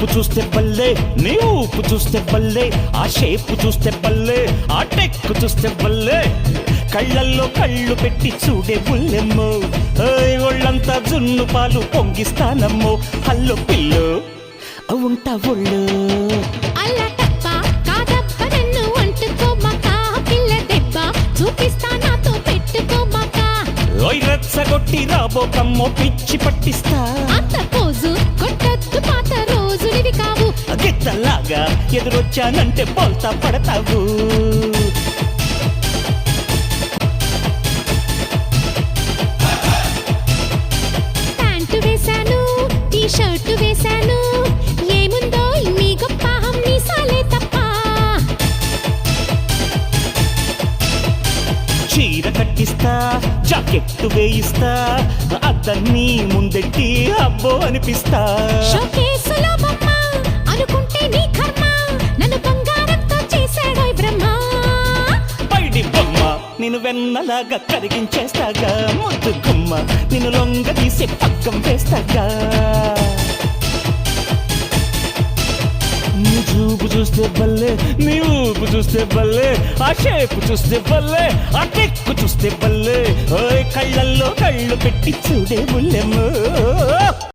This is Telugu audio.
చూపు చూస్తే బల్లే, నీ ఊపు చూస్తే బల్లే, ఆ షేపు చూస్తే బల్లే, ఆ టెక్కు చూస్తే బల్లే, కళ్ళల్లో కళ్ళు పెట్టి చూడే బుల్లెమ్మో, ఒళ్ళంతా జున్ను పాలు పొంగిస్తానమ్మో, హల్లో పిల్లు ఉంటా ఒళ్ళు రెచ్చగొట్టి రాబోకమ్మో పిచ్చి పట్టిస్తా అంత పోజు కొట్టద్దు పాత రోజులివి కావు గిత్తలాగా ఎదురొచ్చానంటే బోల్తా పడతావు ప్యాంటు వేశాను టీ షర్టు వేశాను ఏముందో నీ గొప్ప మీసాలే తప్ప చీర కట్టిస్తా జాకెట్టు వేయిస్తా అద్దన్నీ ముందెట్టి అబ్బో అనిపిస్తా షోకేసులో బొమ్మ అనుకుంటే నీ కర్మ నన్ను బంగారంతో చేశాడోయ్ బ్రహ్మ పైడి బొమ్మ నిన్ను వెన్నలాగా కరిగించేస్తాగా ముద్దు గుమ్మ నిన్ను లొంగ తీసి పక్కం వేస్తాగా నీ చూపు చూస్తే బల్లే, నీ ఊపు చూస్తే బల్లే, ఆ షేపు చూస్తే బల్లే, ఆ టెక్కు చూస్తే బల్లే, కళ్ళల్లో కళ్ళు పెట్టి చూడే బుల్లెమ్మో